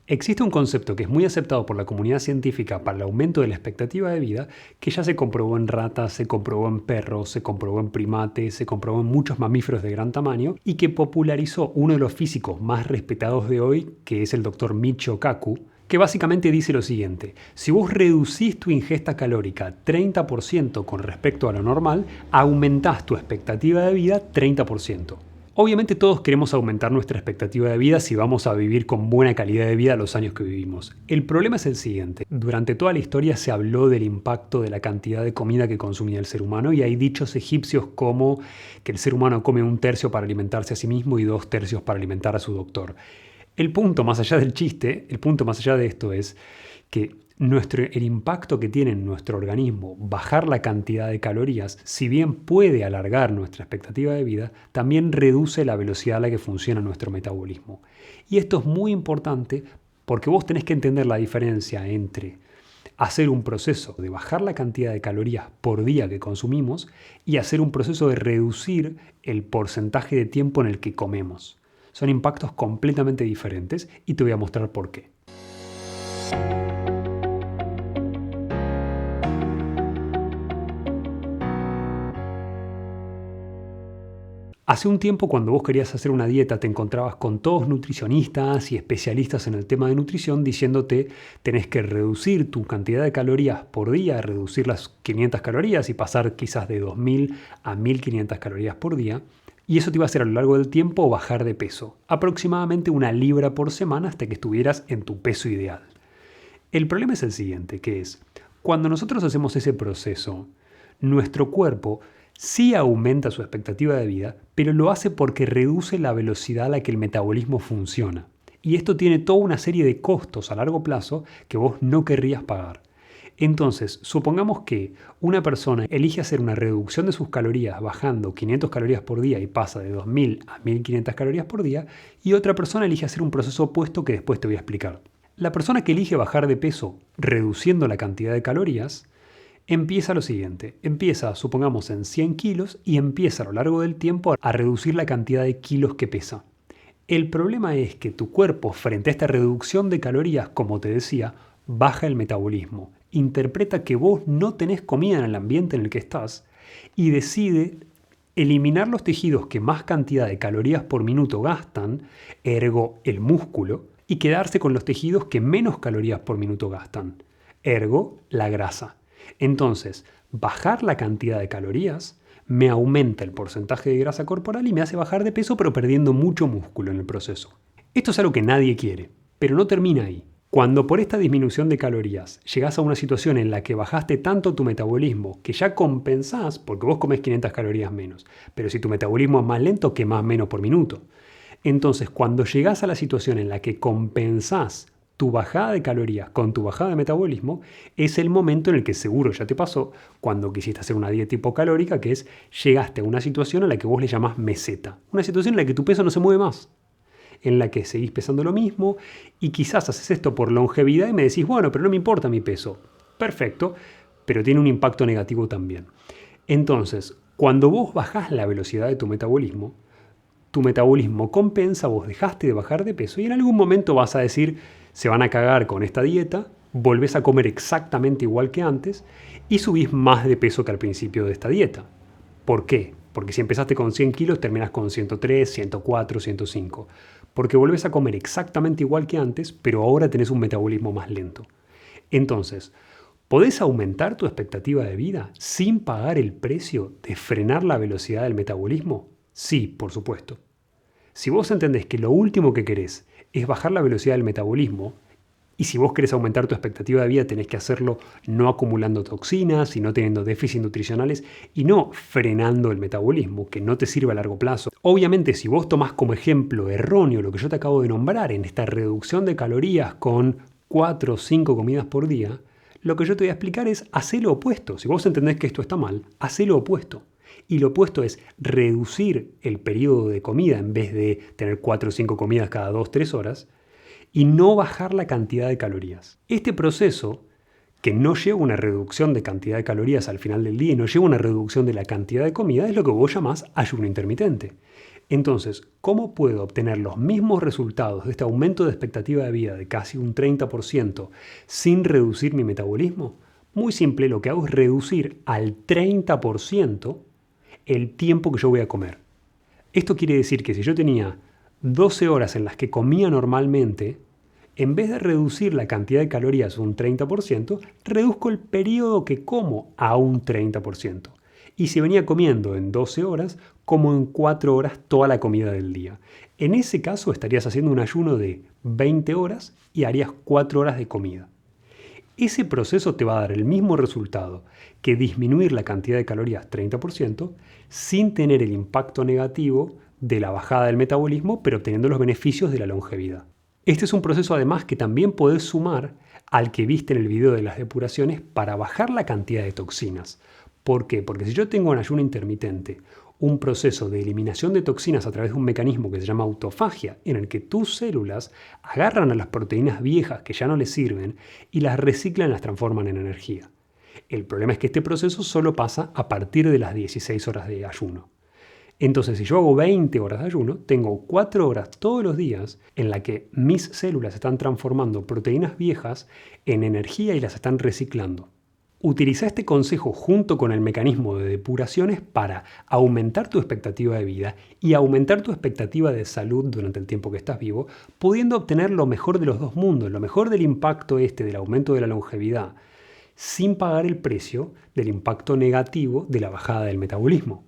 Existe un concepto que es muy aceptado por la comunidad científica para el aumento de la expectativa de vida, que ya se comprobó en ratas, se comprobó en perros, se comprobó en primates, se comprobó en muchos mamíferos de gran tamaño y que popularizó uno de los físicos más respetados de hoy, que es el doctor Michio Kaku, que básicamente dice lo siguiente: si vos reducís tu ingesta calórica 30% con respecto a lo normal, aumentás tu expectativa de vida 30%. Obviamente todos queremos aumentar nuestra expectativa de vida si vamos a vivir con buena calidad de vida los años que vivimos. El problema es el siguiente: durante toda la historia se habló del impacto de la cantidad de comida que consumía el ser humano y hay dichos egipcios como que el ser humano come 1/3 para alimentarse a sí mismo y 2/3 para alimentar a su doctor. El punto más allá del chiste, el punto más allá de esto es que el impacto que tiene en nuestro organismo bajar la cantidad de calorías, si bien puede alargar nuestra expectativa de vida, también reduce la velocidad a la que funciona nuestro metabolismo. Y esto es muy importante porque vos tenés que entender la diferencia entre hacer un proceso de bajar la cantidad de calorías por día que consumimos y hacer un proceso de reducir el porcentaje de tiempo en el que comemos. Son impactos completamente diferentes y te voy a mostrar por qué. Hace un tiempo, cuando vos querías hacer una dieta, te encontrabas con todos nutricionistas y especialistas en el tema de nutrición diciéndote tenés que reducir tu cantidad de calorías por día, reducir las 500 calorías y pasar quizás de 2000 a 1500 calorías por día. Y eso te iba a hacer a lo largo del tiempo bajar de peso, aproximadamente 1 libra por semana hasta que estuvieras en tu peso ideal. El problema es el siguiente, que es, cuando nosotros hacemos ese proceso, nuestro cuerpo sí aumenta su expectativa de vida, pero lo hace porque reduce la velocidad a la que el metabolismo funciona. Y esto tiene toda una serie de costos a largo plazo que vos no querrías pagar. Entonces, supongamos que una persona elige hacer una reducción de sus calorías bajando 500 calorías por día y pasa de 2000 a 1500 calorías por día, y otra persona elige hacer un proceso opuesto que después te voy a explicar. La persona que elige bajar de peso reduciendo la cantidad de calorías empieza lo siguiente: empieza, supongamos, en 100 kilos y empieza a lo largo del tiempo a reducir la cantidad de kilos que pesa. El problema es que tu cuerpo, frente a esta reducción de calorías, como te decía, baja el metabolismo, interpreta que vos no tenés comida en el ambiente en el que estás y decide eliminar los tejidos que más cantidad de calorías por minuto gastan, ergo el músculo, y quedarse con los tejidos que menos calorías por minuto gastan, ergo la grasa. Entonces, bajar la cantidad de calorías me aumenta el porcentaje de grasa corporal y me hace bajar de peso, pero perdiendo mucho músculo en el proceso. Esto es algo que nadie quiere, pero no termina ahí. Cuando por esta disminución de calorías llegás a una situación en la que bajaste tanto tu metabolismo que ya compensás, porque vos comés 500 calorías menos, pero si tu metabolismo es más lento, quemás menos por minuto. Entonces, cuando llegás a la situación en la que compensás tu bajada de calorías con tu bajada de metabolismo, es el momento en el que seguro ya te pasó cuando quisiste hacer una dieta hipocalórica, que es llegaste a una situación a la que vos le llamás meseta. Una situación en la que tu peso no se mueve más, en la que seguís pesando lo mismo y quizás haces esto por longevidad y me decís, bueno, pero no me importa mi peso. Perfecto, pero tiene un impacto negativo también. Entonces, cuando vos bajás la velocidad de tu metabolismo compensa, vos dejaste de bajar de peso y en algún momento vas a decir, se van a cagar con esta dieta, volvés a comer exactamente igual que antes y subís más de peso que al principio de esta dieta. ¿Por qué? Porque si empezaste con 100 kilos, terminás con 103, 104, 105. Porque volvés a comer exactamente igual que antes, pero ahora tenés un metabolismo más lento. Entonces, ¿podés aumentar tu expectativa de vida sin pagar el precio de frenar la velocidad del metabolismo? Sí, por supuesto. Si vos entendés que lo último que querés es bajar la velocidad del metabolismo, y si vos querés aumentar tu expectativa de vida tenés que hacerlo no acumulando toxinas y no teniendo déficits nutricionales y no frenando el metabolismo, que no te sirve a largo plazo. Obviamente, si vos tomás como ejemplo erróneo lo que yo te acabo de nombrar en esta reducción de calorías con 4 o 5 comidas por día, lo que yo te voy a explicar es hacer lo opuesto. Si vos entendés que esto está mal, hacer lo opuesto. Y lo opuesto es reducir el periodo de comida en vez de tener 4 o 5 comidas cada 2-3 horas y no bajar la cantidad de calorías. Este proceso, que no lleva una reducción de cantidad de calorías al final del día y no lleva una reducción de la cantidad de comida, es lo que vos llamás ayuno intermitente. Entonces, ¿cómo puedo obtener los mismos resultados de este aumento de expectativa de vida de casi un 30% sin reducir mi metabolismo? Muy simple, lo que hago es reducir al 30% el tiempo que yo voy a comer. Esto quiere decir que si yo tenía 12 horas en las que comía normalmente, en vez de reducir la cantidad de calorías un 30%, reduzco el periodo que como a un 30%. Y si venía comiendo en 12 horas, como en 4 horas toda la comida del día. En ese caso estarías haciendo un ayuno de 20 horas y harías 4 horas de comida. Ese proceso te va a dar el mismo resultado que disminuir la cantidad de calorías 30% sin tener el impacto negativo de la bajada del metabolismo, pero obteniendo los beneficios de la longevidad. Este es un proceso además que también podés sumar al que viste en el video de las depuraciones para bajar la cantidad de toxinas. ¿Por qué? Porque si yo tengo en ayuno intermitente un proceso de eliminación de toxinas a través de un mecanismo que se llama autofagia, en el que tus células agarran a las proteínas viejas que ya no les sirven y las reciclan y las transforman en energía. El problema es que este proceso solo pasa a partir de las 16 horas de ayuno. Entonces, si yo hago 20 horas de ayuno, tengo 4 horas todos los días en la que mis células están transformando proteínas viejas en energía y las están reciclando. Utiliza este consejo junto con el mecanismo de depuraciones para aumentar tu expectativa de vida y aumentar tu expectativa de salud durante el tiempo que estás vivo, pudiendo obtener lo mejor de los dos mundos, lo mejor del impacto del aumento de la longevidad, sin pagar el precio del impacto negativo de la bajada del metabolismo.